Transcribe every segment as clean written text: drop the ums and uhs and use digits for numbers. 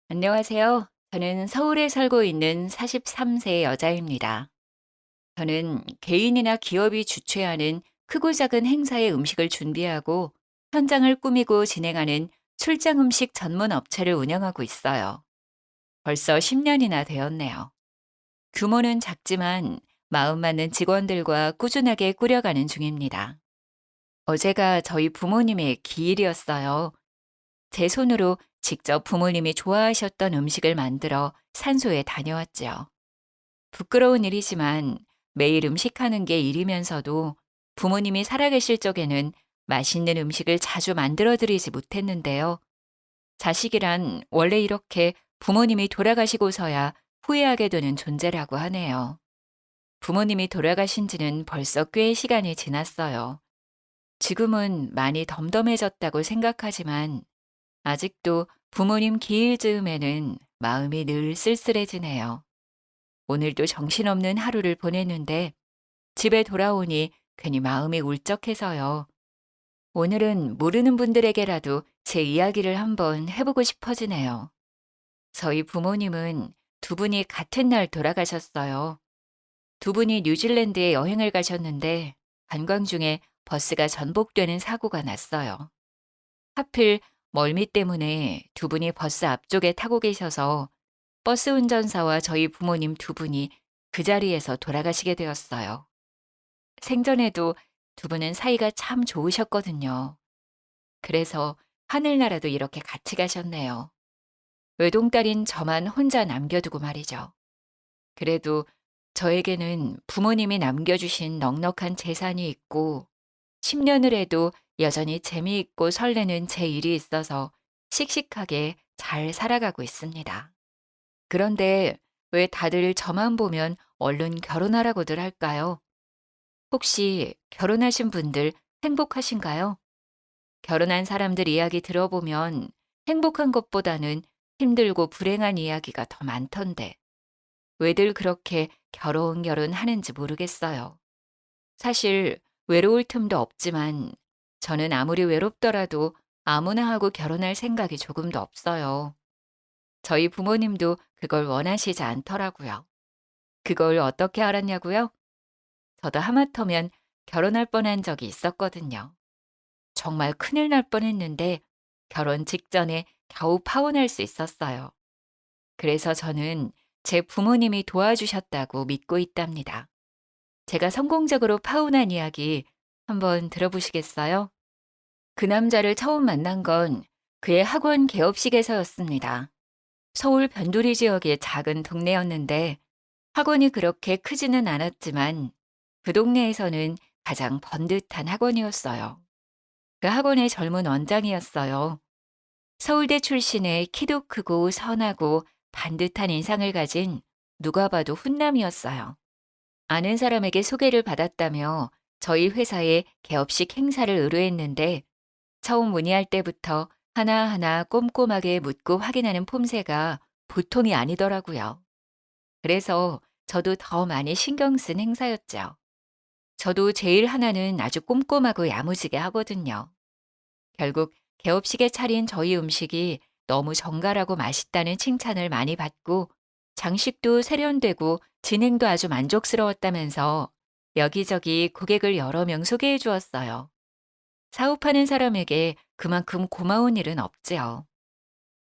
안녕하세요. 저는 서울에 살고 있는 43세 여자입니다. 저는 개인이나 기업이 주최하는 크고 작은 행사의 음식을 준비하고 현장을 꾸미고 진행하는 출장 음식 전문 업체를 운영하고 있어요. 벌써 10년이나 되었네요. 규모는 작지만 마음 맞는 직원들과 꾸준하게 꾸려가는 중입니다. 어제가 저희 부모님의 기일이었어요. 제 손으로 직접 부모님이 좋아하셨던 음식을 만들어 산소에 다녀왔죠. 부끄러운 일이지만 매일 음식하는 게 일이면서도 부모님이 살아계실 적에는 맛있는 음식을 자주 만들어 드리지 못했는데요. 자식이란 원래 이렇게 부모님이 돌아가시고서야 후회하게 되는 존재라고 하네요. 부모님이 돌아가신 지는 벌써 꽤 시간이 지났어요. 지금은 많이 덤덤해졌다고 생각하지만 아직도 부모님 기일 즈음에는 마음이 늘 쓸쓸해지네요. 오늘도 정신없는 하루를 보냈는데 집에 돌아오니 괜히 마음이 울적해서요. 오늘은 모르는 분들에게라도 제 이야기를 한번 해보고 싶어지네요. 저희 부모님은 두 분이 같은 날 돌아가셨어요. 두 분이 뉴질랜드에 여행을 가셨는데 관광 중에 버스가 전복되는 사고가 났어요. 하필 멀미 때문에 두 분이 버스 앞쪽에 타고 계셔서 버스 운전사와 저희 부모님 두 분이 그 자리에서 돌아가시게 되었어요. 생전에도 두 분은 사이가 참 좋으셨거든요. 그래서 하늘나라도 이렇게 같이 가셨네요. 외동딸인 저만 혼자 남겨두고 말이죠. 그래도 저에게는 부모님이 남겨주신 넉넉한 재산이 있고 10년을 해도 여전히 재미있고 설레는 제 일이 있어서 씩씩하게 잘 살아가고 있습니다. 그런데 왜 다들 저만 보면 얼른 결혼하라고들 할까요? 혹시 결혼하신 분들 행복하신가요? 결혼한 사람들 이야기 들어보면 행복한 것보다는 힘들고 불행한 이야기가 더 많던데 왜들 그렇게 결혼 하는지 모르겠어요. 사실 외로울 틈도 없지만 저는 아무리 외롭더라도 아무나 하고 결혼할 생각이 조금도 없어요. 저희 부모님도 그걸 원하시지 않더라고요. 그걸 어떻게 알았냐고요? 저도 하마터면 결혼할 뻔한 적이 있었거든요. 정말 큰일 날 뻔했는데 결혼 직전에 겨우 파혼할 수 있었어요. 그래서 저는 제 부모님이 도와주셨다고 믿고 있답니다. 제가 성공적으로 파혼한 이야기 한번 들어보시겠어요? 그 남자를 처음 만난 건 그의 학원 개업식에서였습니다. 서울 변두리 지역의 작은 동네였는데 학원이 그렇게 크지는 않았지만 그 동네에서는 가장 번듯한 학원이었어요. 그 학원의 젊은 원장이었어요. 서울대 출신의 키도 크고 선하고 반듯한 인상을 가진 누가 봐도 훈남이었어요. 아는 사람에게 소개를 받았다며 저희 회사에 개업식 행사를 의뢰했는데 처음 문의할 때부터 하나하나 꼼꼼하게 묻고 확인하는 폼새가 보통이 아니더라고요. 그래서 저도 더 많이 신경 쓴 행사였죠. 저도 제일 하나는 아주 꼼꼼하고 야무지게 하거든요. 결국 개업식에 차린 저희 음식이 너무 정갈하고 맛있다는 칭찬을 많이 받고 장식도 세련되고 진행도 아주 만족스러웠다면서 여기저기 고객을 여러 명 소개해 주었어요. 사업하는 사람에게 그만큼 고마운 일은 없지요.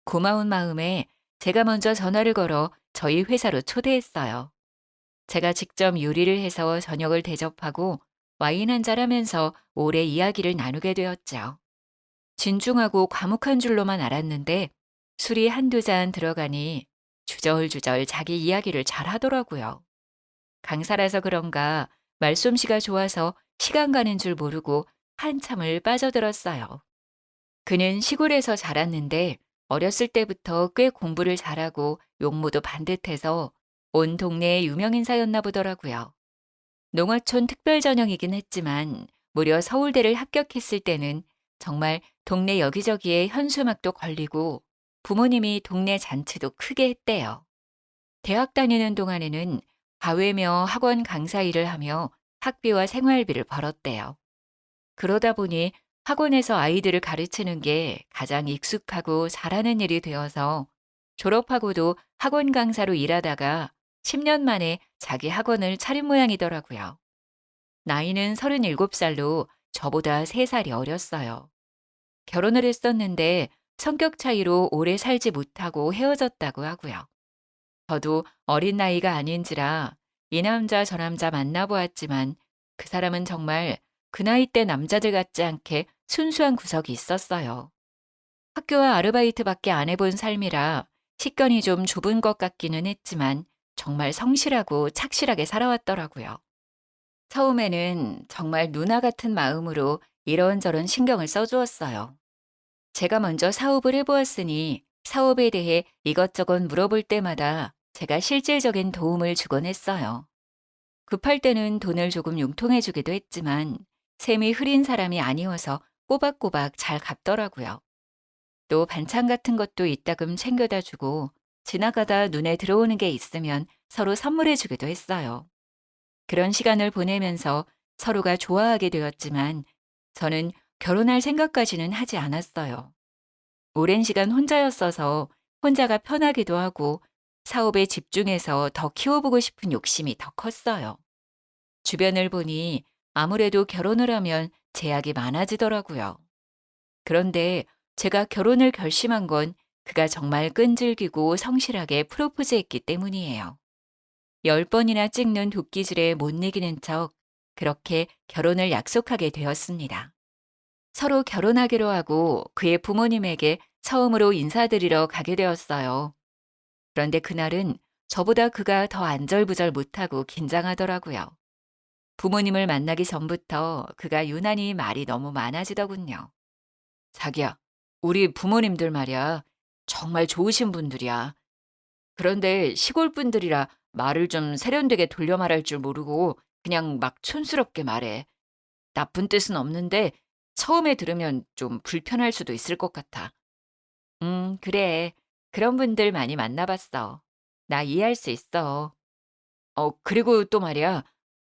고마운 마음에 제가 먼저 전화를 걸어 저희 회사로 초대했어요. 제가 직접 요리를 해서 저녁을 대접하고 와인 한잔 하면서 오래 이야기를 나누게 되었죠. 진중하고 과묵한 줄로만 알았는데 술이 한두 잔 들어가니 주절주절 자기 이야기를 잘 하더라고요. 강사라서 그런가 말솜씨가 좋아서 시간 가는 줄 모르고 한참을 빠져들었어요. 그는 시골에서 자랐는데 어렸을 때부터 꽤 공부를 잘하고 용모도 반듯해서 온 동네의 유명 인사였나 보더라고요. 농어촌 특별 전형이긴 했지만 무려 서울대를 합격했을 때는 정말 동네 여기저기에 현수막도 걸리고 부모님이 동네 잔치도 크게 했대요. 대학 다니는 동안에는 과외며 학원 강사 일을 하며 학비와 생활비를 벌었대요. 그러다 보니 학원에서 아이들을 가르치는 게 가장 익숙하고 잘하는 일이 되어서 졸업하고도 학원 강사로 일하다가 10년 만에 자기 학원을 차린 모양이더라고요. 나이는 37살로 저보다 3살이 어렸어요. 결혼을 했었는데 성격 차이로 오래 살지 못하고 헤어졌다고 하고요. 저도 어린 나이가 아닌지라 이 남자 저 남자 만나보았지만 그 사람은 정말 그 나이 때 남자들 같지 않게 순수한 구석이 있었어요. 학교와 아르바이트밖에 안 해본 삶이라 식견이 좀 좁은 것 같기는 했지만 정말 성실하고 착실하게 살아왔더라고요. 처음에는 정말 누나 같은 마음으로 이런저런 신경을 써주었어요. 제가 먼저 사업을 해보았으니 사업에 대해 이것저것 물어볼 때마다 제가 실질적인 도움을 주곤 했어요. 급할 때는 돈을 조금 융통해주기도 했지만 셈이 흐린 사람이 아니어서 꼬박꼬박 잘 갚더라고요. 또 반찬 같은 것도 이따금 챙겨다 주고 지나가다 눈에 들어오는 게 있으면 서로 선물해 주기도 했어요. 그런 시간을 보내면서 서로가 좋아하게 되었지만 저는 결혼할 생각까지는 하지 않았어요. 오랜 시간 혼자였어서 혼자가 편하기도 하고 사업에 집중해서 더 키워보고 싶은 욕심이 더 컸어요. 주변을 보니 아무래도 결혼을 하면 제약이 많아지더라고요. 그런데 제가 결혼을 결심한 건 그가 정말 끈질기고 성실하게 프로포즈했기 때문이에요. 10번이나 찍는 도끼질에 못 이기는 척 그렇게 결혼을 약속하게 되었습니다. 서로 결혼하기로 하고 그의 부모님에게 처음으로 인사드리러 가게 되었어요. 그런데 그날은 저보다 그가 더 안절부절 못하고 긴장하더라고요. 부모님을 만나기 전부터 그가 유난히 말이 너무 많아지더군요. 자기야, 우리 부모님들 말이야. 정말 좋으신 분들이야. 그런데 시골 분들이라 말을 좀 세련되게 돌려 말할 줄 모르고 그냥 막 촌스럽게 말해. 나쁜 뜻은 없는데 처음에 들으면 좀 불편할 수도 있을 것 같아. 그래. 그런 분들 많이 만나봤어. 나 이해할 수 있어. 그리고 또 말이야.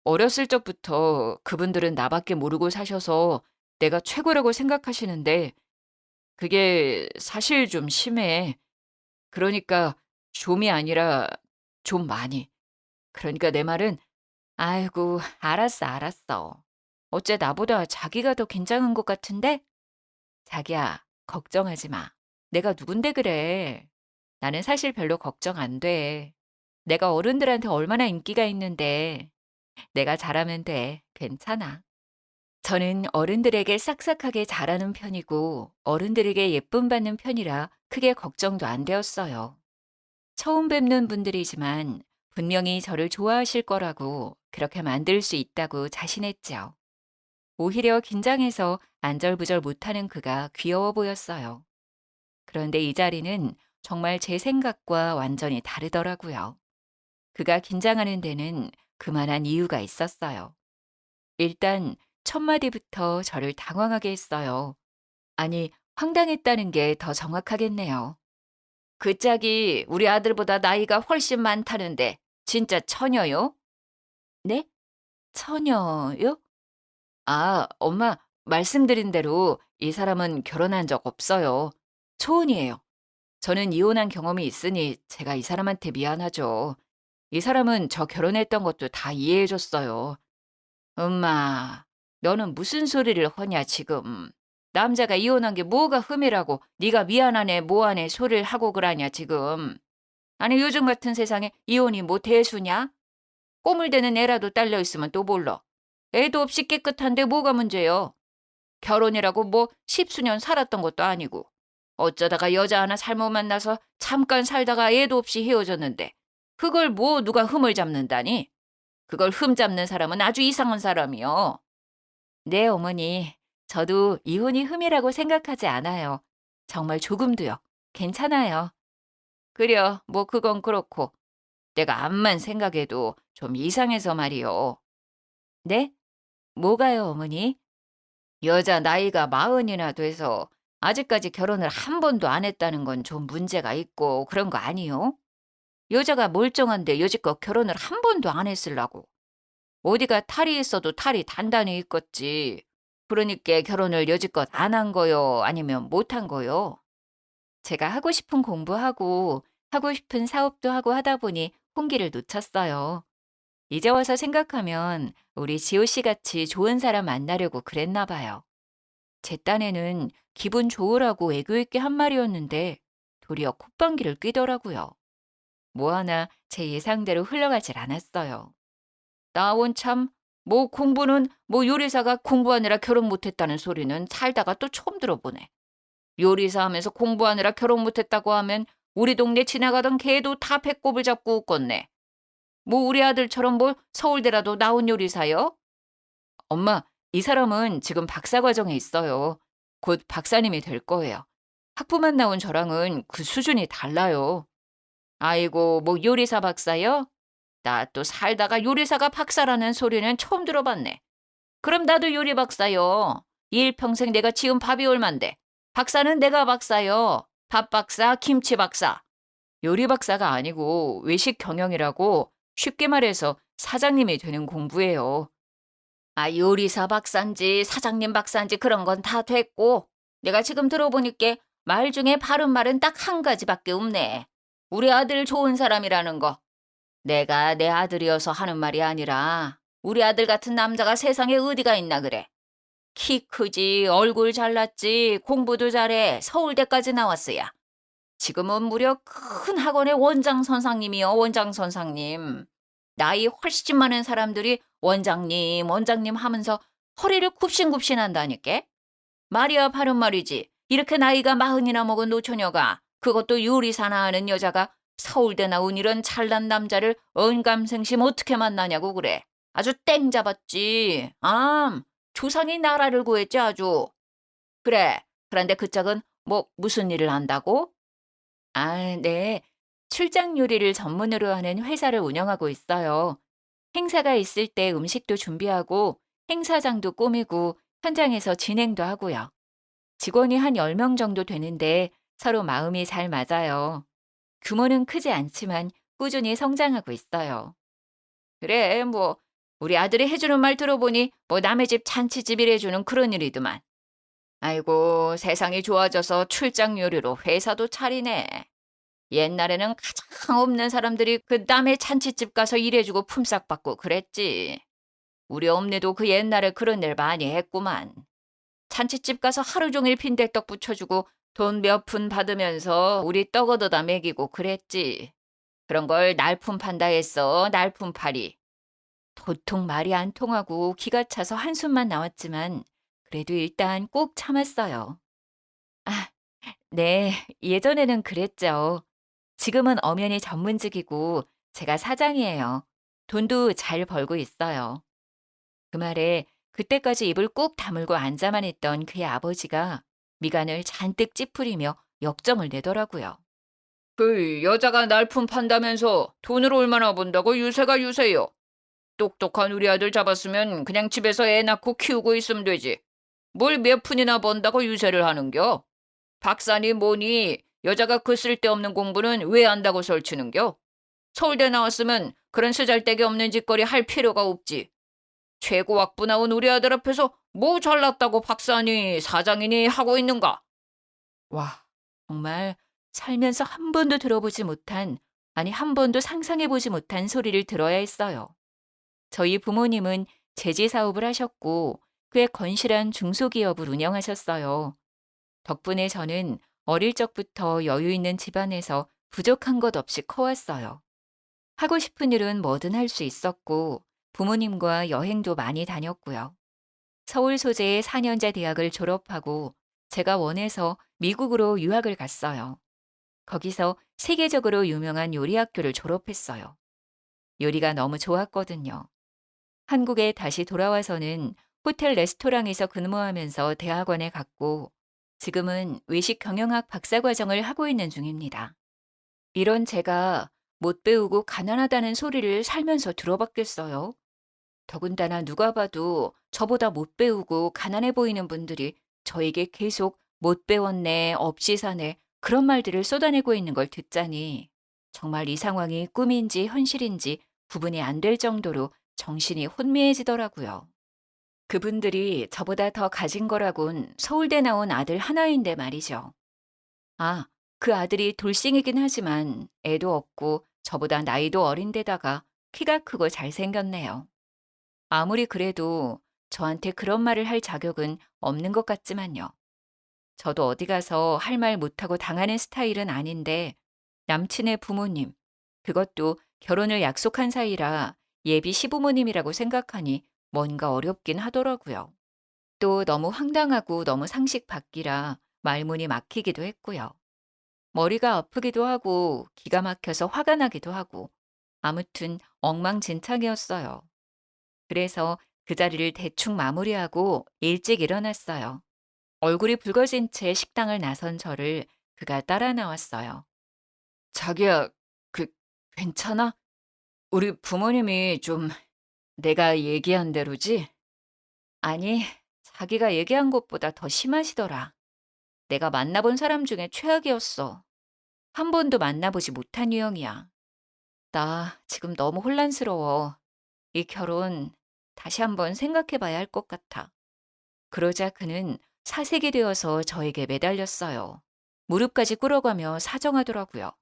어렸을 적부터 그분들은 나밖에 모르고 사셔서 내가 최고라고 생각하시는데 그게 사실 좀 심해. 그러니까 좀이 아니라 좀 많이. 그러니까 내 말은 아이고, 알았어, 알았어. 어째 나보다 자기가 더 긴장한 것 같은데? 자기야, 걱정하지 마. 내가 누군데 그래. 나는 사실 별로 걱정 안 돼. 내가 어른들한테 얼마나 인기가 있는데. 내가 잘하면 돼. 괜찮아. 저는 어른들에게 싹싹하게 잘하는 편이고 어른들에게 예쁨 받는 편이라 크게 걱정도 안 되었어요. 처음 뵙는 분들이지만 분명히 저를 좋아하실 거라고 그렇게 만들 수 있다고 자신했죠. 오히려 긴장해서 안절부절 못하는 그가 귀여워 보였어요. 그런데 이 자리는 정말 제 생각과 완전히 다르더라고요. 그가 긴장하는 데는 그만한 이유가 있었어요. 일단 첫 마디부터 저를 당황하게 했어요. 아니, 황당했다는 게 더 정확하겠네요. 그 짝이 우리 아들보다 나이가 훨씬 많다는데 진짜 처녀요? 네? 처녀요? 아, 엄마, 말씀드린 대로 이 사람은 결혼한 적 없어요. 초혼이에요. 저는 이혼한 경험이 있으니 제가 이 사람한테 미안하죠. 이 사람은 저 결혼했던 것도 다 이해해줬어요. 엄마, 너는 무슨 소리를 하냐 지금. 남자가 이혼한 게 뭐가 흠이라고 네가 미안하네 뭐하네 소리를 하고 그러냐 지금. 아니 요즘 같은 세상에 이혼이 뭐 대수냐? 꼬물 대는 애라도 딸려 있으면 또 몰라. 애도 없이 깨끗한데 뭐가 문제요? 결혼이라고 뭐 십수년 살았던 것도 아니고 어쩌다가 여자 하나 잘못 만나서 잠깐 살다가 애도 없이 헤어졌는데 그걸 뭐 누가 흠을 잡는다니? 그걸 흠 잡는 사람은 아주 이상한 사람이요. 네, 어머니. 저도 이혼이 흠이라고 생각하지 않아요. 정말 조금도요. 괜찮아요. 그려, 뭐 그건 그렇고 내가 암만 생각해도 좀 이상해서 말이요. 네? 뭐가요, 어머니? 여자 나이가 40이나 돼서 아직까지 결혼을 한 번도 안 했다는 건 좀 문제가 있고 그런 거 아니요? 여자가 멀쩡한데 여지껏 결혼을 한 번도 안 했으려고. 어디가 탈이 있어도 탈이 단단히 있겠지. 그러니까 결혼을 여지껏 안 한 거요? 아니면 못 한 거요? 제가 하고 싶은 공부하고 하고 싶은 사업도 하고 하다 보니 홍기를 놓쳤어요. 이제 와서 생각하면 우리 지호 씨 같이 좋은 사람 만나려고 그랬나 봐요. 제 딴에는 기분 좋으라고 애교 있게 한 말이었는데 도리어 콧방귀를 뀌더라고요. 뭐 하나 제 예상대로 흘러가질 않았어요. 나원 참, 뭐 공부는 뭐 요리사가 공부하느라 결혼 못했다는 소리는 살다가 또 처음 들어보네. 요리사 하면서 공부하느라 결혼 못했다고 하면 우리 동네 지나가던 개도 다 배꼽을 잡고 웃겠네. 뭐 우리 아들처럼 뭐 서울대라도 나온 요리사요? 엄마, 이 사람은 지금 박사 과정에 있어요. 곧 박사님이 될 거예요. 학부만 나온 저랑은 그 수준이 달라요. 아이고, 뭐 요리사 박사요? 나 또 살다가 요리사가 박사라는 소리는 처음 들어봤네. 그럼 나도 요리 박사요. 일평생 내가 지은 밥이 얼만데. 박사는 내가 박사요. 밥 박사, 김치 박사. 요리 박사가 아니고 외식 경영이라고 쉽게 말해서 사장님이 되는 공부예요. 아, 요리사 박사인지 사장님 박사인지 그런 건 다 됐고 내가 지금 들어보니까 말 중에 바른 말은 딱 한 가지밖에 없네. 우리 아들 좋은 사람이라는 거. 내가 내 아들이어서 하는 말이 아니라 우리 아들 같은 남자가 세상에 어디가 있나 그래. 키 크지, 얼굴 잘났지, 공부도 잘해, 서울대까지 나왔어야. 지금은 무려 큰 학원의 원장 선생님이요, 원장 선생님. 나이 훨씬 많은 사람들이 원장님, 원장님 하면서 허리를 굽신굽신 한다니까? 말이야 바른 말이지. 이렇게 나이가 마흔이나 먹은 노처녀가 그것도 요리사나 하는 여자가 서울대 나온 이런 잘난 남자를 언감생심 어떻게 만나냐고 그래. 아주 땡 잡았지. 조상이 나라를 구했지 아주. 그래. 그런데 그 짝은 뭐 무슨 일을 한다고? 아, 네. 출장 요리를 전문으로 하는 회사를 운영하고 있어요. 행사가 있을 때 음식도 준비하고 행사장도 꾸미고 현장에서 진행도 하고요. 직원이 한 10명 정도 되는데 서로 마음이 잘 맞아요. 규모는 크지 않지만 꾸준히 성장하고 있어요. 그래, 뭐 우리 아들이 해주는 말 들어보니 뭐 남의 집 잔치집 일해주는 그런 일이더만. 아이고, 세상이 좋아져서 출장 요리로 회사도 차리네. 옛날에는 가장 없는 사람들이 그 남의 잔치집 가서 일해주고 품삯 받고 그랬지. 우리 엄니도 그 옛날에 그런 일 많이 했구만. 잔치집 가서 하루 종일 빈대떡 부쳐주고 돈 몇 푼 받으면서 우리 떡 얻어다 먹이고 그랬지. 그런 걸 날품 판다 했어, 날품팔이. 도통 말이 안 통하고 기가 차서 한숨만 나왔지만 그래도 일단 꼭 참았어요. 아, 네, 예전에는 그랬죠. 지금은 엄연히 전문직이고 제가 사장이에요. 돈도 잘 벌고 있어요. 그 말에 그때까지 입을 꾹 다물고 앉아만 있던 그의 아버지가 미간을 잔뜩 찌푸리며 역정을 내더라고요. 그 여자가 날품 판다면서 돈을 얼마나 번다고 유세가 유세요. 똑똑한 우리 아들 잡았으면 그냥 집에서 애 낳고 키우고 있으면 되지. 뭘 몇 푼이나 번다고 유세를 하는겨? 박사니 뭐니 여자가 그 쓸데없는 공부는 왜 한다고 설치는겨? 서울대 나왔으면 그런 쓰잘데기 없는 짓거리 할 필요가 없지. 최고학부 나온 우리 아들 앞에서 뭐 잘났다고 박사니 사장이니 하고 있는가? 와, 정말 살면서 한 번도 들어보지 못한, 아니 한 번도 상상해보지 못한 소리를 들어야 했어요. 저희 부모님은 제지 사업을 하셨고 꽤 건실한 중소기업을 운영하셨어요. 덕분에 저는 어릴 적부터 여유 있는 집안에서 부족한 것 없이 커왔어요. 하고 싶은 일은 뭐든 할 수 있었고 부모님과 여행도 많이 다녔고요. 서울 소재의 4년제 대학을 졸업하고 제가 원해서 미국으로 유학을 갔어요. 거기서 세계적으로 유명한 요리 학교를 졸업했어요. 요리가 너무 좋았거든요. 한국에 다시 돌아와서는 호텔 레스토랑에서 근무하면서 대학원에 갔고 지금은 외식 경영학 박사과정을 하고 있는 중입니다. 이런 제가 못 배우고 가난하다는 소리를 살면서 들어봤겠어요? 더군다나 누가 봐도 저보다 못 배우고 가난해 보이는 분들이 저에게 계속 못 배웠네, 없이 사네, 그런 말들을 쏟아내고 있는 걸 듣자니 정말 이 상황이 꿈인지 현실인지 구분이 안 될 정도로 정신이 혼미해지더라고요. 그분들이 저보다 더 가진 거라곤 서울대 나온 아들 하나인데 말이죠. 아, 그 아들이 돌싱이긴 하지만 애도 없고 저보다 나이도 어린데다가 키가 크고 잘생겼네요. 아무리 그래도 저한테 그런 말을 할 자격은 없는 것 같지만요. 저도 어디 가서 할 말 못하고 당하는 스타일은 아닌데 남친의 부모님, 그것도 결혼을 약속한 사이라 예비 시부모님이라고 생각하니 뭔가 어렵긴 하더라고요. 또 너무 황당하고 너무 상식 밖이라 말문이 막히기도 했고요. 머리가 아프기도 하고 기가 막혀서 화가 나기도 하고 아무튼 엉망진창이었어요. 그래서 그 자리를 대충 마무리하고 일찍 일어났어요. 얼굴이 붉어진 채 식당을 나선 저를 그가 따라 나왔어요. 자기야, 그, 괜찮아? 우리 부모님이 좀 내가 얘기한 대로지? 아니, 자기가 얘기한 것보다 더 심하시더라. 내가 만나본 사람 중에 최악이었어. 한 번도 만나보지 못한 유형이야. 나 지금 너무 혼란스러워. 이 결혼 다시 한번 생각해 봐야 할 것 같아. 그러자 그는 사색이 되어서 저에게 매달렸어요. 무릎까지 꿇어가며 사정하더라고요.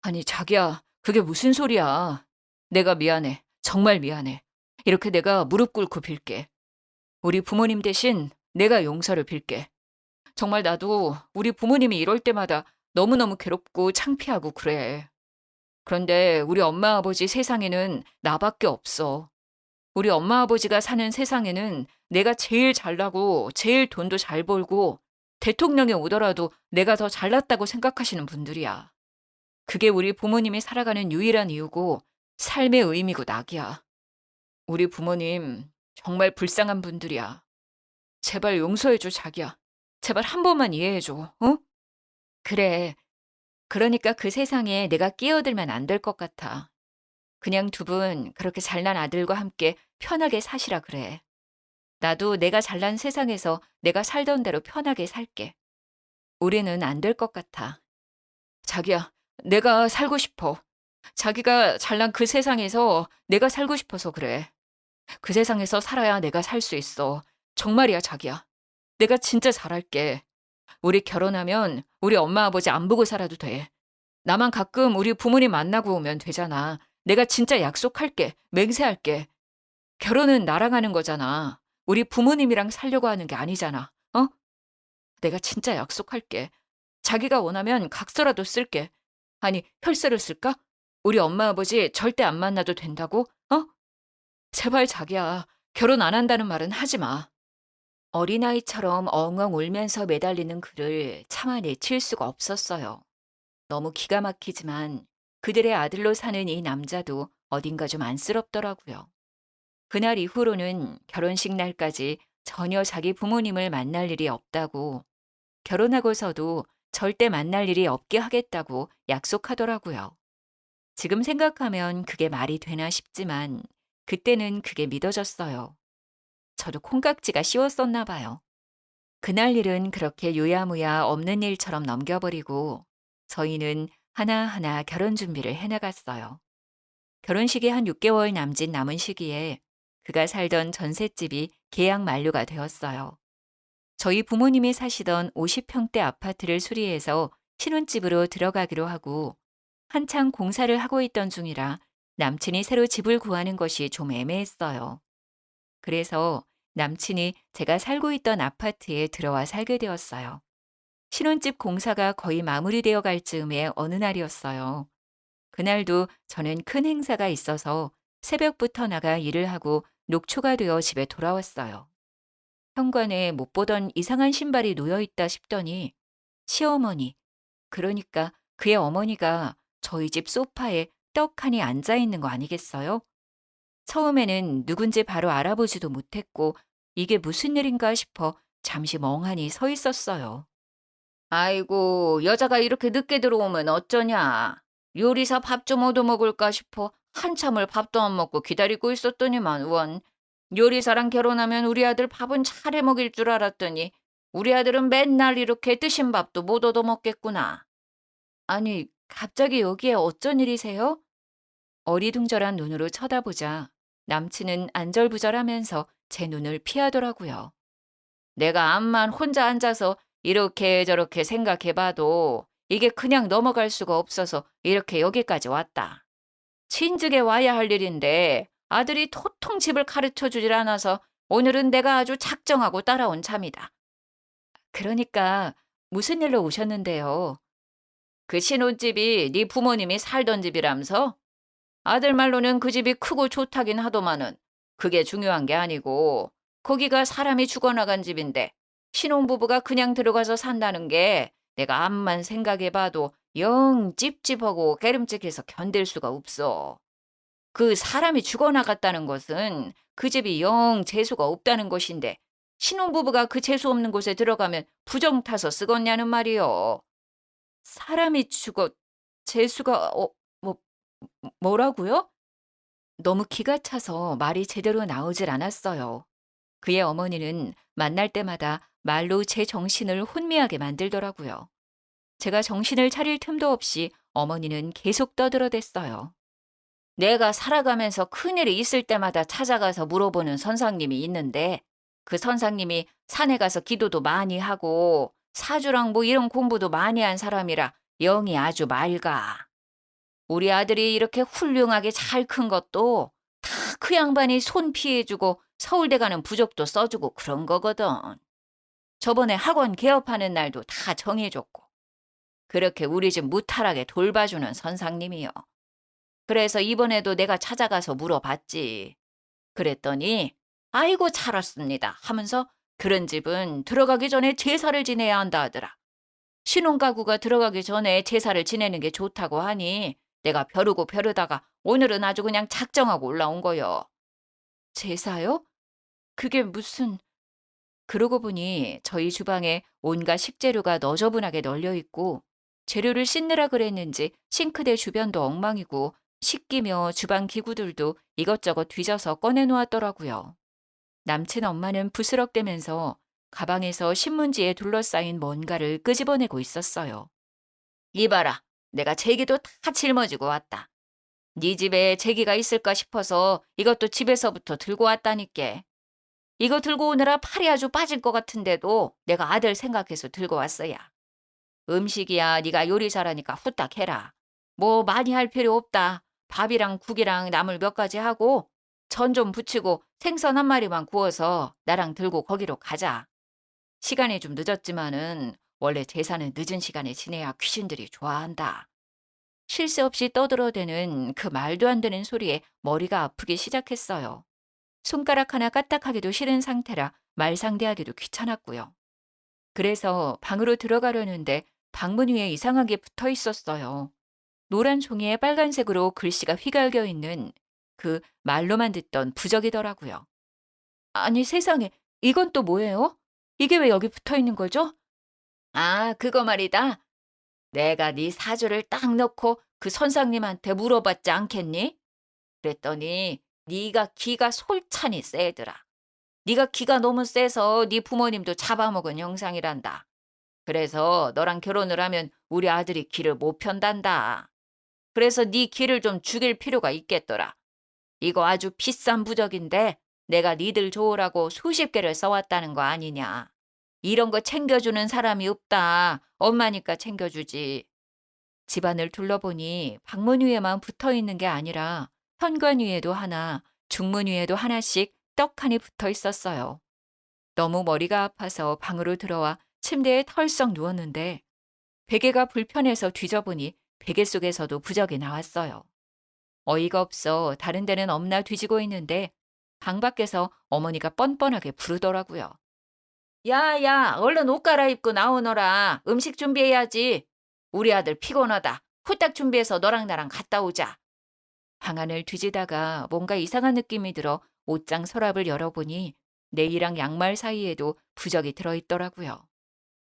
아니, 자기야, 그게 무슨 소리야. 내가 미안해. 정말 미안해. 이렇게 내가 무릎 꿇고 빌게. 우리 부모님 대신 내가 용서를 빌게. 정말 나도 우리 부모님이 이럴 때마다 너무너무 괴롭고 창피하고 그래. 그런데 우리 엄마 아버지 세상에는 나밖에 없어. 우리 엄마 아버지가 사는 세상에는 내가 제일 잘나고 제일 돈도 잘 벌고 대통령이 오더라도 내가 더 잘났다고 생각하시는 분들이야. 그게 우리 부모님이 살아가는 유일한 이유고 삶의 의미고 낙이야. 우리 부모님 정말 불쌍한 분들이야. 제발 용서해줘, 자기야. 제발 한 번만 이해해줘, 어? 그래. 그러니까 그 세상에 내가 끼어들면 안 될 것 같아. 그냥 두 분 그렇게 잘난 아들과 함께 편하게 사시라 그래. 나도 내가 잘난 세상에서 내가 살던 대로 편하게 살게. 우리는 안 될 것 같아. 자기야, 내가 살고 싶어. 자기가 잘난 그 세상에서 내가 살고 싶어서 그래. 그 세상에서 살아야 내가 살 수 있어. 정말이야, 자기야. 내가 진짜 잘할게. 우리 결혼하면 우리 엄마 아버지 안 보고 살아도 돼. 나만 가끔 우리 부모님 만나고 오면 되잖아. 내가 진짜 약속할게. 맹세할게. 결혼은 나랑 하는 거잖아. 우리 부모님이랑 살려고 하는 게 아니잖아. 어? 내가 진짜 약속할게. 자기가 원하면 각서라도 쓸게. 아니, 혈서를 쓸까? 우리 엄마 아버지 절대 안 만나도 된다고? 어? 제발 자기야. 결혼 안 한다는 말은 하지 마. 어린아이처럼 엉엉 울면서 매달리는 그를 차마 내칠 수가 없었어요. 너무 기가 막히지만 그들의 아들로 사는 이 남자도 어딘가 좀 안쓰럽더라고요. 그날 이후로는 결혼식 날까지 전혀 자기 부모님을 만날 일이 없다고, 결혼하고서도 절대 만날 일이 없게 하겠다고 약속하더라고요. 지금 생각하면 그게 말이 되나 싶지만 그때는 그게 믿어졌어요. 저도 콩깍지가 씌웠었나 봐요. 그날 일은 그렇게 유야무야 없는 일처럼 넘겨버리고 저희는 하나하나 결혼 준비를 해나갔어요. 결혼식이 한 6개월 남짓 남은 시기에 그가 살던 전셋집이 계약 만료가 되었어요. 저희 부모님이 사시던 50평대 아파트를 수리해서 신혼집으로 들어가기로 하고 한창 공사를 하고 있던 중이라 남친이 새로 집을 구하는 것이 좀 애매했어요. 그래서 남친이 제가 살고 있던 아파트에 들어와 살게 되었어요. 신혼집 공사가 거의 마무리되어 갈 즈음의 어느 날이었어요. 그날도 저는 큰 행사가 있어서 새벽부터 나가 일을 하고 녹초가 되어 집에 돌아왔어요. 현관에 못 보던 이상한 신발이 놓여 있다 싶더니 시어머니, 그러니까 그의 어머니가 저희 집 소파에 떡하니 앉아 있는 거 아니겠어요? 처음에는 누군지 바로 알아보지도 못했고 이게 무슨 일인가 싶어 잠시 멍하니 서 있었어요. 아이고, 여자가 이렇게 늦게 들어오면 어쩌냐. 요리사 밥 좀 얻어먹을까 싶어 한참을 밥도 안 먹고 기다리고 있었더니만 원. 요리사랑 결혼하면 우리 아들 밥은 차려 먹일 줄 알았더니 우리 아들은 맨날 이렇게 드신 밥도 못 얻어먹겠구나. 아니, 갑자기 여기에 어쩐 일이세요? 어리둥절한 눈으로 쳐다보자 남친은 안절부절하면서 제 눈을 피하더라고요. 내가 암만 혼자 앉아서 이렇게 저렇게 생각해봐도 이게 그냥 넘어갈 수가 없어서 이렇게 여기까지 왔다. 친즉에 와야 할 일인데 아들이 도통 집을 가르쳐 주질 않아서 오늘은 내가 아주 작정하고 따라온 참이다. 그러니까 무슨 일로 오셨는데요? 그 신혼집이 네 부모님이 살던 집이라면서? 아들 말로는 그 집이 크고 좋다긴 하더만은 그게 중요한 게 아니고 거기가 사람이 죽어나간 집인데 신혼부부가 그냥 들어가서 산다는 게 내가 암만 생각해봐도 영 찝찝하고 깨름직해서 견딜 수가 없어. 그 사람이 죽어나갔다는 것은 그 집이 영 재수가 없다는 것인데 신혼부부가 그 재수 없는 곳에 들어가면 부정 타서 쓰겄냐는 말이요. 사람이 죽어 재수가 뭐 뭐라고요? 너무 기가 차서 말이 제대로 나오질 않았어요. 그의 어머니는 만날 때마다 말로 제 정신을 혼미하게 만들더라고요. 제가 정신을 차릴 틈도 없이 어머니는 계속 떠들어댔어요. 내가 살아가면서 큰일이 있을 때마다 찾아가서 물어보는 선상님이 있는데 그 선상님이 산에 가서 기도도 많이 하고 사주랑 뭐 이런 공부도 많이 한 사람이라 영이 아주 맑아. 우리 아들이 이렇게 훌륭하게 잘 큰 것도 다 그 양반이 손 피해주고 서울대 가는 부적도 써주고 그런 거거든. 저번에 학원 개업하는 날도 다 정해줬고. 그렇게 우리 집 무탈하게 돌봐주는 선상님이요. 그래서 이번에도 내가 찾아가서 물어봤지. 그랬더니 아이고 잘 왔습니다 하면서 그런 집은 들어가기 전에 제사를 지내야 한다 하더라. 신혼가구가 들어가기 전에 제사를 지내는 게 좋다고 하니 내가 벼르고 벼르다가 오늘은 아주 그냥 작정하고 올라온 거요. 제사요? 그게 무슨... 그러고 보니 저희 주방에 온갖 식재료가 너저분하게 널려 있고 재료를 씻느라 그랬는지 싱크대 주변도 엉망이고 식기며 주방 기구들도 이것저것 뒤져서 꺼내 놓았더라고요. 남친 엄마는 부스럭대면서 가방에서 신문지에 둘러싸인 뭔가를 끄집어내고 있었어요. 이봐라, 내가 제기도 다 짊어지고 왔다. 네 집에 제기가 있을까 싶어서 이것도 집에서부터 들고 왔다니께. 이거 들고 오느라 팔이 아주 빠질 것 같은데도 내가 아들 생각해서 들고 왔어야. 음식이야 네가 요리 잘하니까 후딱 해라. 뭐 많이 할 필요 없다. 밥이랑 국이랑 나물 몇 가지 하고 전 좀 부치고 생선 한 마리만 구워서 나랑 들고 거기로 가자. 시간이 좀 늦었지만은 원래 제사는 늦은 시간에 지내야 귀신들이 좋아한다. 쉴 새 없이 떠들어대는 그 말도 안 되는 소리에 머리가 아프기 시작했어요. 손가락 하나 까딱하기도 싫은 상태라 말 상대하기도 귀찮았고요. 그래서 방으로 들어가려는데 방문 위에 이상하게 붙어 있었어요. 노란 종이에 빨간색으로 글씨가 휘갈겨 있는 그 말로만 듣던 부적이더라고요. 아니 세상에, 이건 또 뭐예요? 이게 왜 여기 붙어 있는 거죠? 아, 그거 말이다. 내가 네 사주를 딱 넣고 그 선상님한테 물어봤지 않겠니? 그랬더니 네가 기가 솔찬히 세더라. 네가 기가 너무 세서 네 부모님도 잡아먹은 형상이란다. 그래서 너랑 결혼을 하면 우리 아들이 기를 못 편단다. 그래서 네 기를 좀 죽일 필요가 있겠더라. 이거 아주 비싼 부적인데 내가 니들 좋으라고 수십 개를 써왔다는 거 아니냐. 이런 거 챙겨주는 사람이 없다. 엄마니까 챙겨주지. 집안을 둘러보니 방문 위에만 붙어 있는 게 아니라 현관 위에도 하나, 중문 위에도 하나씩 떡하니 붙어 있었어요. 너무 머리가 아파서 방으로 들어와 침대에 털썩 누웠는데 베개가 불편해서 뒤져보니 베개 속에서도 부적이 나왔어요. 어이가 없어 다른 데는 없나 뒤지고 있는데 방 밖에서 어머니가 뻔뻔하게 부르더라고요. 야야, 얼른 옷 갈아입고 나오너라. 음식 준비해야지. 우리 아들 피곤하다. 후딱 준비해서 너랑 나랑 갔다 오자. 방안을 뒤지다가 뭔가 이상한 느낌이 들어 옷장 서랍을 열어보니 내이랑 양말 사이에도 부적이 들어있더라고요.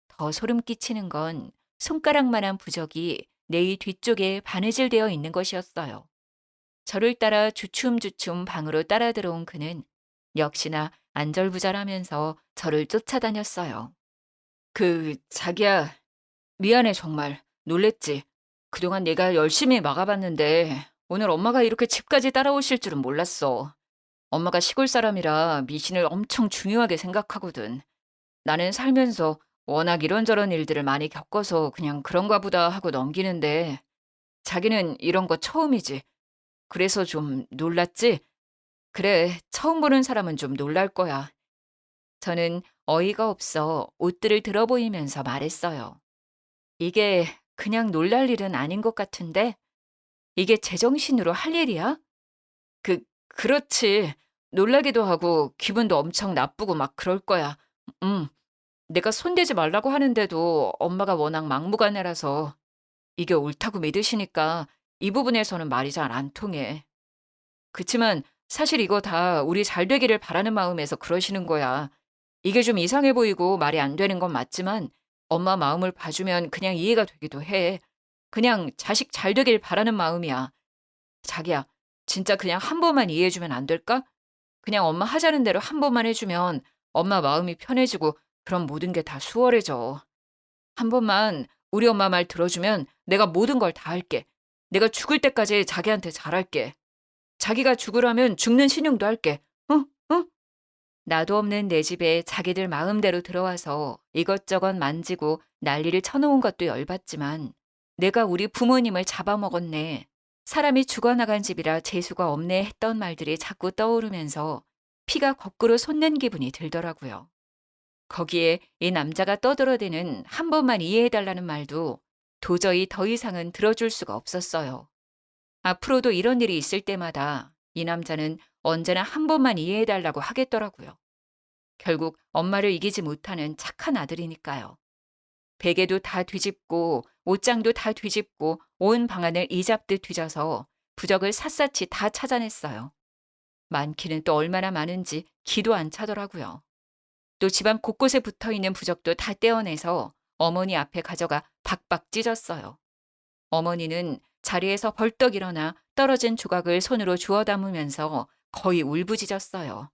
더 소름 끼치는 건 손가락만한 부적이 내이 뒤쪽에 바느질되어 있는 것이었어요. 저를 따라 주춤주춤 방으로 따라 들어온 그는 역시나 안절부절하면서 저를 쫓아다녔어요. 자기야, 미안해 정말. 놀랬지. 그동안 내가 열심히 막아봤는데 오늘 엄마가 이렇게 집까지 따라오실 줄은 몰랐어. 엄마가 시골 사람이라 미신을 엄청 중요하게 생각하거든. 나는 살면서 워낙 이런저런 일들을 많이 겪어서 그냥 그런가 보다 하고 넘기는데 자기는 이런 거 처음이지. 그래서 좀 놀랐지? 그래, 처음 보는 사람은 좀 놀랄 거야. 저는 어이가 없어 옷들을 들어보이면서 말했어요. 이게 그냥 놀랄 일은 아닌 것 같은데? 이게 제정신으로 할 일이야? 그렇지. 놀라기도 하고 기분도 엄청 나쁘고 막 그럴 거야. 음, 내가 손대지 말라고 하는데도 엄마가 워낙 막무가내라서 이게 옳다고 믿으시니까 이 부분에서는 말이 잘 안 통해. 그치만 사실 이거 다 우리 잘 되기를 바라는 마음에서 그러시는 거야. 이게 좀 이상해 보이고 말이 안 되는 건 맞지만 엄마 마음을 봐주면 그냥 이해가 되기도 해. 그냥 자식 잘 되길 바라는 마음이야. 자기야, 진짜 그냥 한 번만 이해해주면 안 될까? 그냥 엄마 하자는 대로 한 번만 해주면 엄마 마음이 편해지고 그럼 모든 게 다 수월해져. 한 번만 우리 엄마 말 들어주면 내가 모든 걸 다 할게. 내가 죽을 때까지 자기한테 잘할게. 자기가 죽으라면 죽는 신용도 할게. 응? 응? 나도 없는 내 집에 자기들 마음대로 들어와서 이것저것 만지고 난리를 쳐놓은 것도 열받지만 내가 우리 부모님을 잡아먹었네. 사람이 죽어나간 집이라 재수가 없네 했던 말들이 자꾸 떠오르면서 피가 거꾸로 솟는 기분이 들더라고요. 거기에 이 남자가 떠들어대는 한 번만 이해해달라는 말도 도저히 더 이상은 들어줄 수가 없었어요. 앞으로도 이런 일이 있을 때마다 이 남자는 언제나 한 번만 이해해달라고 하겠더라고요. 결국 엄마를 이기지 못하는 착한 아들이니까요. 베개도 다 뒤집고 옷장도 다 뒤집고 온 방안을 이잡듯 뒤져서 부적을 샅샅이 다 찾아냈어요. 많기는 또 얼마나 많은지 기도 안 차더라고요. 또 집안 곳곳에 붙어있는 부적도 다 떼어내서 어머니 앞에 가져가 박박 찢었어요. 어머니는 자리에서 벌떡 일어나 떨어진 조각을 손으로 주워 담으면서 거의 울부짖었어요.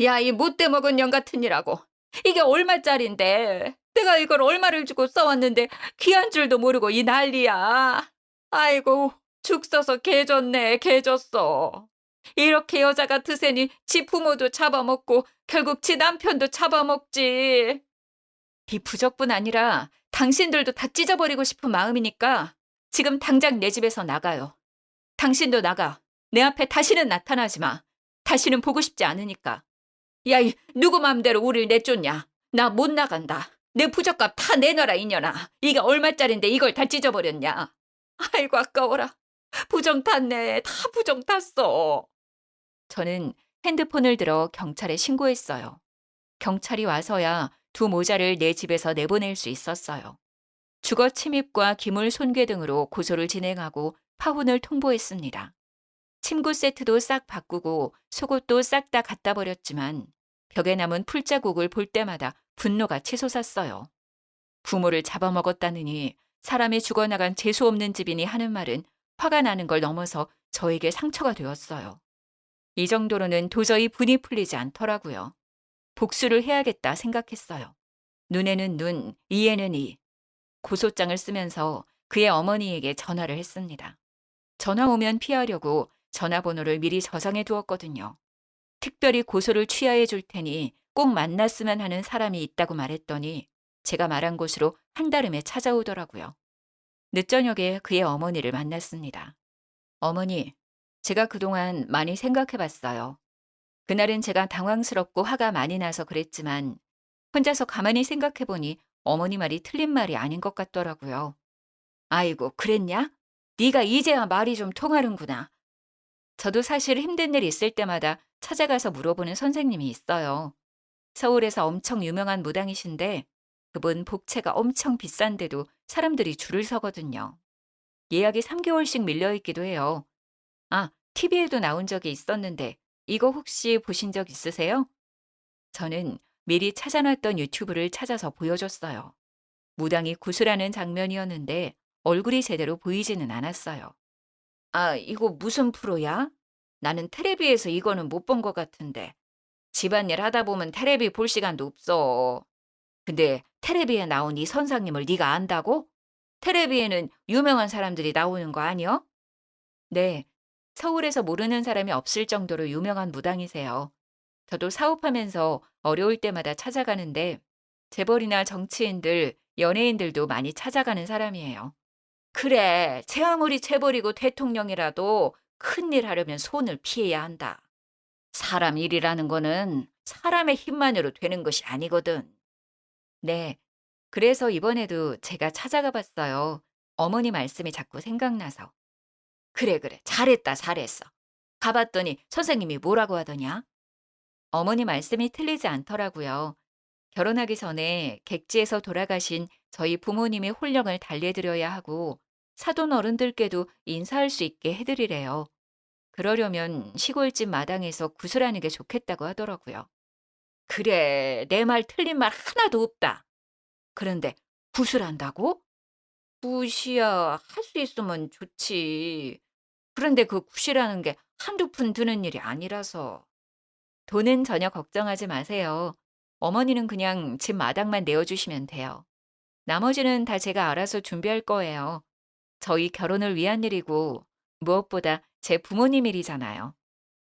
야, 이 못돼 먹은 년 같은 이라고. 이게 얼마짜린데. 내가 이걸 얼마를 주고 써왔는데 귀한 줄도 모르고 이 난리야. 아이고, 죽 써서 개 줬네, 개 줬어. 이렇게 여자가 드세니 지 부모도 잡아먹고 결국 지 남편도 잡아먹지. 이 부적뿐 아니라 당신들도 다 찢어버리고 싶은 마음이니까 지금 당장 내 집에서 나가요. 당신도 나가. 내 앞에 다시는 나타나지 마. 다시는 보고 싶지 않으니까. 야, 이 누구 맘대로 우릴 내쫓냐? 나 못 나간다. 내 부적값 다 내놔라, 이년아. 이게 얼마짜린데 이걸 다 찢어버렸냐? 아이고, 아까워라. 부정 탔네. 다 부정 탔어. 저는 핸드폰을 들어 경찰에 신고했어요. 경찰이 와서야 두 모자를 내 집에서 내보낼 수 있었어요. 주거 침입과 기물 손괴 등으로 고소를 진행하고 파혼을 통보했습니다. 침구 세트도 싹 바꾸고 속옷도 싹 다 갖다 버렸지만 벽에 남은 풀자국을 볼 때마다 분노가 치솟았어요. 부모를 잡아먹었다느니 사람이 죽어나간 재수 없는 집이니 하는 말은 화가 나는 걸 넘어서 저에게 상처가 되었어요. 이 정도로는 도저히 분이 풀리지 않더라고요. 복수를 해야겠다 생각했어요. 눈에는 눈, 이에는 이. 고소장을 쓰면서 그의 어머니에게 전화를 했습니다. 전화 오면 피하려고 전화번호를 미리 저장해 두었거든요. 특별히 고소를 취하해 줄 테니 꼭 만났으면 하는 사람이 있다고 말했더니 제가 말한 곳으로 한달음에 찾아오더라고요. 늦저녁에 그의 어머니를 만났습니다. 어머니, 제가 그동안 많이 생각해 봤어요. 그날은 제가 당황스럽고 화가 많이 나서 그랬지만 혼자서 가만히 생각해 보니 어머니 말이 틀린 말이 아닌 것 같더라고요. 아이고, 그랬냐? 네가 이제야 말이 좀 통하는구나. 저도 사실 힘든 일 있을 때마다 찾아가서 물어보는 선생님이 있어요. 서울에서 엄청 유명한 무당이신데 그분 복채가 엄청 비싼데도 사람들이 줄을 서거든요. 예약이 3개월씩 밀려 있기도 해요. 아, TV에도 나온 적이 있었는데 이거 혹시 보신 적 있으세요? 저는 미리 찾아놨던 유튜브를 찾아서 보여줬어요. 무당이 구슬하는 장면이었는데 얼굴이 제대로 보이지는 않았어요. 아, 이거 무슨 프로야? 나는 테레비에서 이거는 못 본 것 같은데. 집안일 하다 보면 테레비 볼 시간도 없어. 근데 테레비에 나온 이 선상님을 네가 안다고? 테레비에는 유명한 사람들이 나오는 거 아니야? 네. 서울에서 모르는 사람이 없을 정도로 유명한 무당이세요. 저도 사업하면서 어려울 때마다 찾아가는데 재벌이나 정치인들, 연예인들도 많이 찾아가는 사람이에요. 그래, 제 아무리 재벌이고 대통령이라도 큰일 하려면 손을 피해야 한다. 사람 일이라는 거는 사람의 힘만으로 되는 것이 아니거든. 네. 그래서 이번에도 제가 찾아가 봤어요. 어머니 말씀이 자꾸 생각나서. 그래, 그래. 잘했다, 잘했어. 가봤더니 선생님이 뭐라고 하더냐? 어머니 말씀이 틀리지 않더라고요. 결혼하기 전에 객지에서 돌아가신 저희 부모님의 혼령을 달래드려야 하고 사돈 어른들께도 인사할 수 있게 해드리래요. 그러려면 시골집 마당에서 구슬하는 게 좋겠다고 하더라고요. 그래, 내 말 틀린 말 하나도 없다. 그런데 구슬한다고? 굿이야, 할 수 있으면 좋지. 그런데 그 굿이라는 게 한두 푼 드는 일이 아니라서. 돈은 전혀 걱정하지 마세요. 어머니는 그냥 집 마당만 내어주시면 돼요. 나머지는 다 제가 알아서 준비할 거예요. 저희 결혼을 위한 일이고 무엇보다 제 부모님 일이잖아요.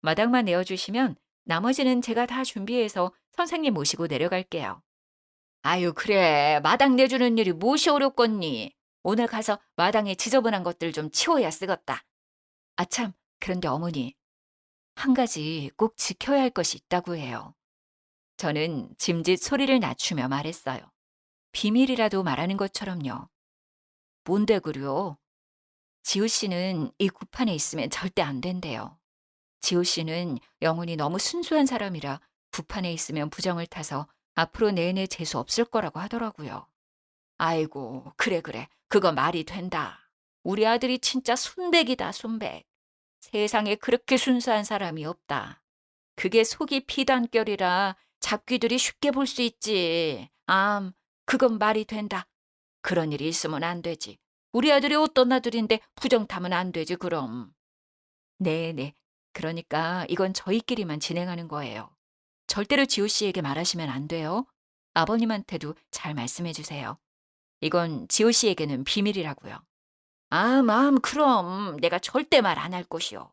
마당만 내어주시면 나머지는 제가 다 준비해서 선생님 모시고 내려갈게요. 아유, 그래. 마당 내주는 일이 무엇이 어렵겠니? 오늘 가서 마당에 지저분한 것들 좀 치워야 쓰겄다. 아참, 그런데 어머니, 한 가지 꼭 지켜야 할 것이 있다고 해요. 저는 짐짓 소리를 낮추며 말했어요. 비밀이라도 말하는 것처럼요. 뭔데 그려? 지호 씨는 이 굿판에 있으면 절대 안 된대요. 지호 씨는 영혼이 너무 순수한 사람이라 굿판에 있으면 부정을 타서 앞으로 내내 재수 없을 거라고 하더라고요. 아이고, 그래, 그래. 그거 말이 된다. 우리 아들이 진짜 순백이다, 순백. 세상에 그렇게 순수한 사람이 없다. 그게 속이 피단결이라 잡귀들이 쉽게 볼 수 있지. 그건 말이 된다. 그런 일이 있으면 안 되지. 우리 아들이 어떤 아들인데 부정 타면 안 되지, 그럼. 네네. 그러니까 이건 저희끼리만 진행하는 거예요. 절대로 지호 씨에게 말하시면 안 돼요. 아버님한테도 잘 말씀해 주세요. 이건 지호 씨에게는 비밀이라고요. 그럼 내가 절대 말 안 할 것이요.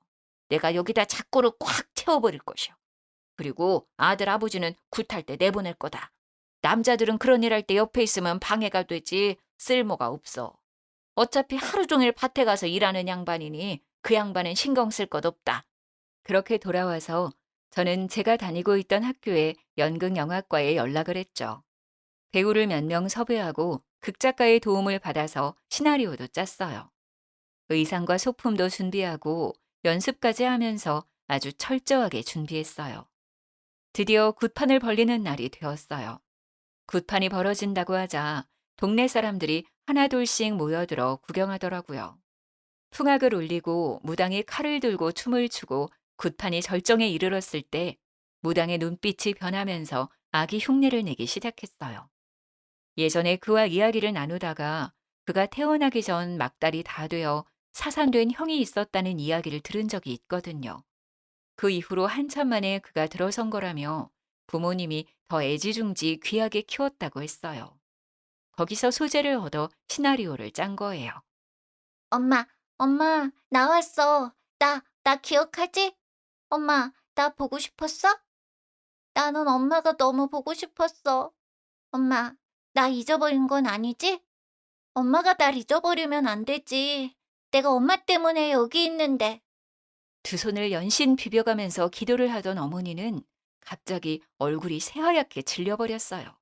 내가 여기다 작고를 꽉 채워버릴 것이요. 그리고 아들 아버지는 굿할 때 내보낼 거다. 남자들은 그런 일 할 때 옆에 있으면 방해가 되지 쓸모가 없어. 어차피 하루 종일 밭에 가서 일하는 양반이니 그 양반은 신경 쓸 것 없다. 그렇게 돌아와서 저는 제가 다니고 있던 학교의 연극영화과에 연락을 했죠. 배우를 몇 명 섭외하고 극작가의 도움을 받아서 시나리오도 짰어요. 의상과 소품도 준비하고 연습까지 하면서 아주 철저하게 준비했어요. 드디어 굿판을 벌리는 날이 되었어요. 굿판이 벌어진다고 하자 동네 사람들이 하나둘씩 모여들어 구경하더라고요. 풍악을 울리고 무당이 칼을 들고 춤을 추고 굿판이 절정에 이르렀을 때 무당의 눈빛이 변하면서 악이 흉내를 내기 시작했어요. 예전에 그와 이야기를 나누다가 그가 태어나기 전 막달이 다 되어 사산된 형이 있었다는 이야기를 들은 적이 있거든요. 그 이후로 한참 만에 그가 들어선 거라며 부모님이 더 애지중지 귀하게 키웠다고 했어요. 거기서 소재를 얻어 시나리오를 짠 거예요. 엄마, 엄마, 나왔어. 나 기억하지? 엄마, 나 보고 싶었어? 나는 엄마가 너무 보고 싶었어. 엄마, 나 잊어버린 건 아니지? 엄마가 날 잊어버리면 안 되지. 내가 엄마 때문에 여기 있는데. 두 손을 연신 비벼가면서 기도를 하던 어머니는 갑자기 얼굴이 새하얗게 질려버렸어요.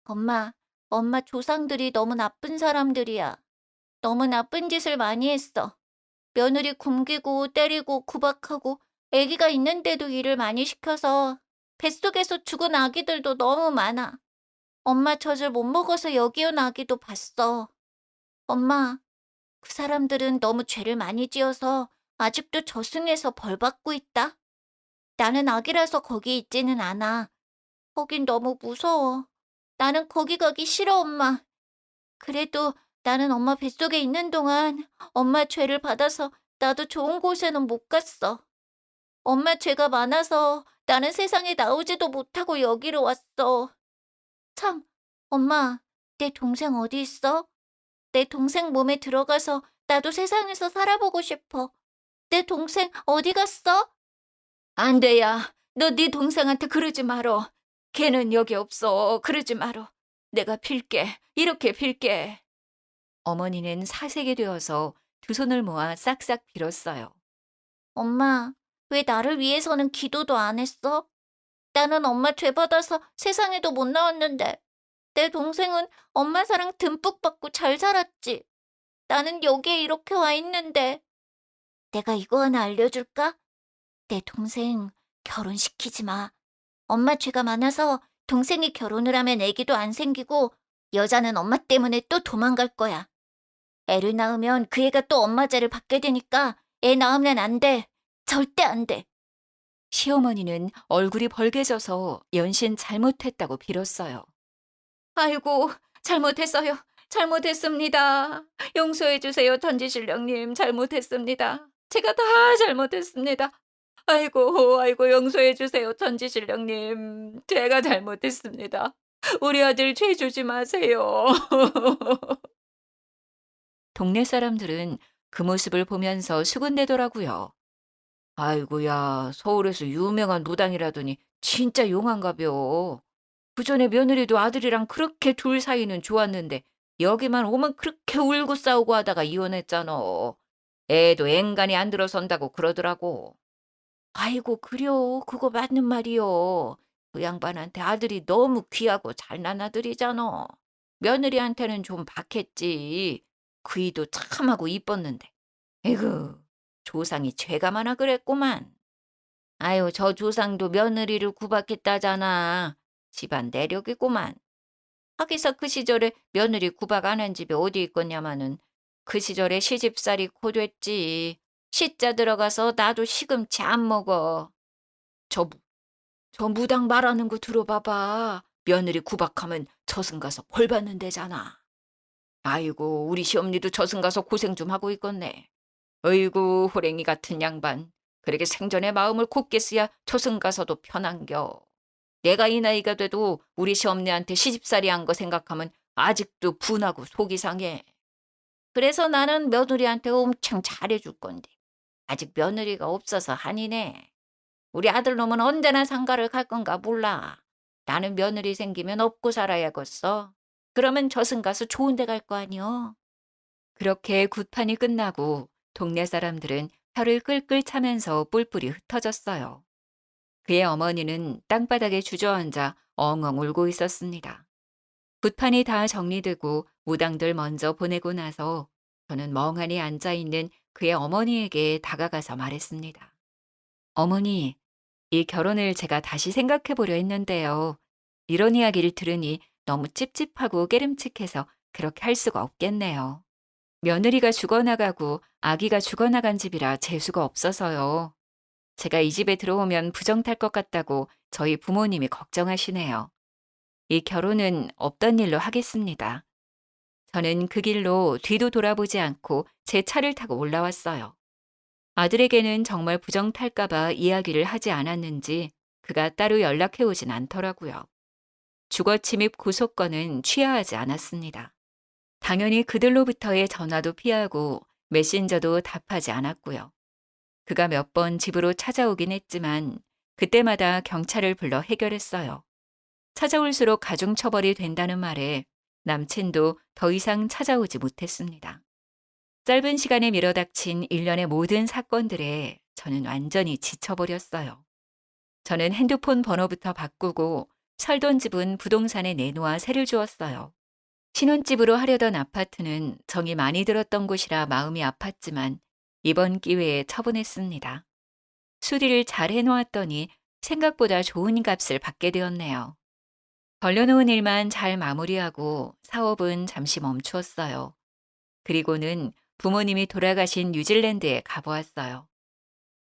엄마, 엄마 조상들이 너무 나쁜 사람들이야. 너무 나쁜 짓을 많이 했어. 며느리 굶기고 때리고 구박하고 아기가 있는데도 일을 많이 시켜서 뱃속에서 죽은 아기들도 너무 많아. 엄마 젖을 못 먹어서 여기 온 아기도 봤어. 엄마, 그 사람들은 너무 죄를 많이 지어서 아직도 저승에서 벌 받고 있다. 나는 아기라서 거기 있지는 않아. 거긴 너무 무서워. 나는 거기 가기 싫어, 엄마. 그래도 나는 엄마 뱃속에 있는 동안 엄마 죄를 받아서 나도 좋은 곳에는 못 갔어. 엄마 죄가 많아서 나는 세상에 나오지도 못하고 여기로 왔어. 참, 엄마, 내 동생 어디 있어? 내 동생 몸에 들어가서 나도 세상에서 살아보고 싶어. 내 동생 어디 갔어? 안 돼야. 너 네 동생한테 그러지 말어. 걔는 여기 없어. 그러지 말어. 내가 빌게. 이렇게 빌게. 어머니는 사색이 되어서 두 손을 모아 싹싹 빌었어요. 엄마, 왜 나를 위해서는 기도도 안 했어? 나는 엄마 죄 받아서 세상에도 못 나왔는데, 내 동생은 엄마 사랑 듬뿍 받고 잘 살았지. 나는 여기에 이렇게 와 있는데. 내가 이거 하나 알려줄까? 내 동생 결혼시키지 마. 엄마 죄가 많아서 동생이 결혼을 하면 애기도 안 생기고 여자는 엄마 때문에 또 도망갈 거야. 애를 낳으면 그 애가 또 엄마 죄를 받게 되니까 애 낳으면 안 돼. 절대 안 돼. 시어머니는 얼굴이 벌개져서 연신 잘못했다고 빌었어요. 아이고, 잘못했어요. 잘못했습니다. 용서해 주세요, 천지신령님. 잘못했습니다. 제가 다 잘못했습니다. 아이고, 아이고, 용서해 주세요, 천지신령님. 제가 잘못했습니다. 우리 아들 죄 주지 마세요. 동네 사람들은 그 모습을 보면서 수군대더라고요. 아이고야, 서울에서 유명한 무당이라더니 진짜 용한가벼. 그전에 며느리도 아들이랑 그렇게 둘 사이는 좋았는데 여기만 오면 그렇게 울고 싸우고 하다가 이혼했잖아. 애도 앵간히 안 들어선다고 그러더라고. 아이고, 그려. 그거 맞는 말이요. 그 양반한테 아들이 너무 귀하고 잘난 아들이잖아. 며느리한테는 좀 박했지. 그이도 참하고 이뻤는데. 에이구, 조상이 죄가 많아 그랬구만. 아유, 저 조상도 며느리를 구박했다잖아. 집안 내력이구만. 하기사 그 시절에 며느리 구박 안 한 집이 어디 있겠냐마는 그 시절에 시집살이 고됐지. 시자 들어가서 나도 시금치 안 먹어. 저, 저 무당 말하는 거 들어봐봐. 며느리 구박하면 저승 가서 벌 받는 데잖아. 아이고, 우리 시엄니도 저승 가서 고생 좀 하고 있겠네. 어이구, 호랭이 같은 양반. 그러게 생전에 마음을 굳게 쓰야 저승 가서도 편한겨. 내가 이 나이가 돼도 우리 시엄니한테 시집살이 한 거 생각하면 아직도 분하고 속이 상해. 그래서 나는 며느리한테 엄청 잘해줄 건데. 아직 며느리가 없어서 한이네. 우리 아들놈은 언제나 상가를 갈 건가 몰라. 나는 며느리 생기면 업고 살아야겠어. 그러면 저승 가서 좋은 데 갈 거 아니여. 그렇게 굿판이 끝나고 동네 사람들은 혀를 끌끌 차면서 뿔뿔이 흩어졌어요. 그의 어머니는 땅바닥에 주저앉아 엉엉 울고 있었습니다. 굿판이 다 정리되고 무당들 먼저 보내고 나서 저는 멍하니 앉아있는 그의 어머니에게 다가가서 말했습니다. 어머니, 이 결혼을 제가 다시 생각해 보려 했는데요. 이런 이야기를 들으니 너무 찝찝하고 깨름칙해서 그렇게 할 수가 없겠네요. 며느리가 죽어나가고 아기가 죽어나간 집이라 재수가 없어서요. 제가 이 집에 들어오면 부정 탈 것 같다고 저희 부모님이 걱정하시네요. 이 결혼은 없던 일로 하겠습니다. 저는 그 길로 뒤도 돌아보지 않고 제 차를 타고 올라왔어요. 아들에게는 정말 부정 탈까봐 이야기를 하지 않았는지 그가 따로 연락해 오진 않더라고요. 주거 침입 구속건은 취하하지 않았습니다. 당연히 그들로부터의 전화도 피하고 메신저도 답하지 않았고요. 그가 몇 번 집으로 찾아오긴 했지만 그때마다 경찰을 불러 해결했어요. 찾아올수록 가중처벌이 된다는 말에 남친도 더 이상 찾아오지 못했습니다. 짧은 시간에 밀어닥친 일련의 모든 사건들에 저는 완전히 지쳐버렸어요. 저는 핸드폰 번호부터 바꾸고 살던 집은 부동산에 내놓아 세를 주었어요. 신혼집으로 하려던 아파트는 정이 많이 들었던 곳이라 마음이 아팠지만 이번 기회에 처분했습니다. 수리를 잘 해놓았더니 생각보다 좋은 값을 받게 되었네요. 벌려놓은 일만 잘 마무리하고 사업은 잠시 멈추었어요. 그리고는 부모님이 돌아가신 뉴질랜드에 가보았어요.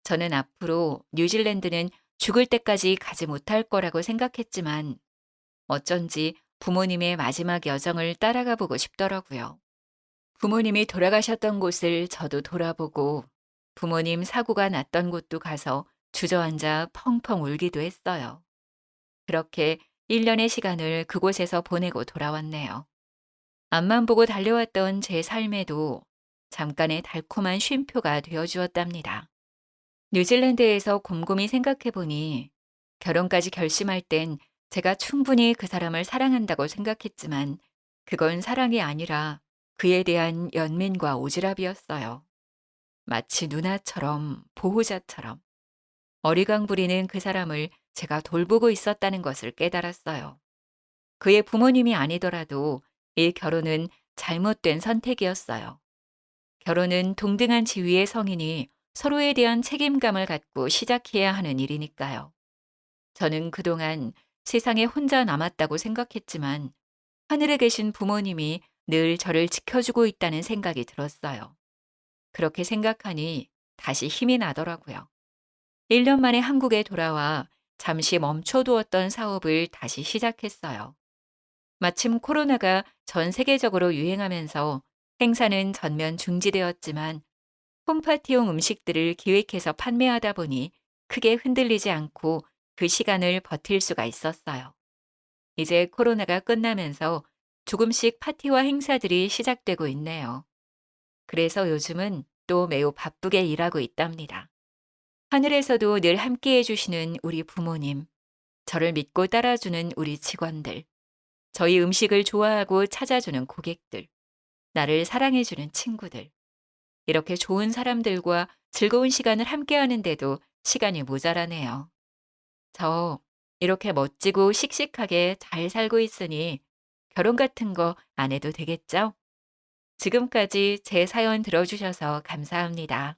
저는 앞으로 뉴질랜드는 죽을 때까지 가지 못할 거라고 생각했지만 어쩐지 부모님의 마지막 여정을 따라가 보고 싶더라고요. 부모님이 돌아가셨던 곳을 저도 돌아보고 부모님 사고가 났던 곳도 가서 주저앉아 펑펑 울기도 했어요. 그렇게 1년의 시간을 그곳에서 보내고 돌아왔네요. 앞만 보고 달려왔던 제 삶에도 잠깐의 달콤한 쉼표가 되어주었답니다. 뉴질랜드에서 곰곰이 생각해보니 결혼까지 결심할 땐 제가 충분히 그 사람을 사랑한다고 생각했지만 그건 사랑이 아니라 그에 대한 연민과 오지랖이었어요. 마치 누나처럼 보호자처럼 어리광 부리는 그 사람을 제가 돌보고 있었다는 것을 깨달았어요. 그의 부모님이 아니더라도 이 결혼은 잘못된 선택이었어요. 결혼은 동등한 지위의 성인이 서로에 대한 책임감을 갖고 시작해야 하는 일이니까요. 저는 그동안 세상에 혼자 남았다고 생각했지만 하늘에 계신 부모님이 늘 저를 지켜주고 있다는 생각이 들었어요. 그렇게 생각하니 다시 힘이 나더라고요. 1년 만에 한국에 돌아와 잠시 멈춰두었던 사업을 다시 시작했어요. 마침 코로나가 전 세계적으로 유행하면서 행사는 전면 중지되었지만 홈파티용 음식들을 기획해서 판매하다 보니 크게 흔들리지 않고 그 시간을 버틸 수가 있었어요. 이제 코로나가 끝나면서 조금씩 파티와 행사들이 시작되고 있네요. 그래서 요즘은 또 매우 바쁘게 일하고 있답니다. 하늘에서도 늘 함께 해주시는 우리 부모님, 저를 믿고 따라주는 우리 직원들, 저희 음식을 좋아하고 찾아주는 고객들, 나를 사랑해주는 친구들, 이렇게 좋은 사람들과 즐거운 시간을 함께 하는데도 시간이 모자라네요. 저 이렇게 멋지고 씩씩하게 잘 살고 있으니 결혼 같은 거 안 해도 되겠죠? 지금까지 제 사연 들어주셔서 감사합니다.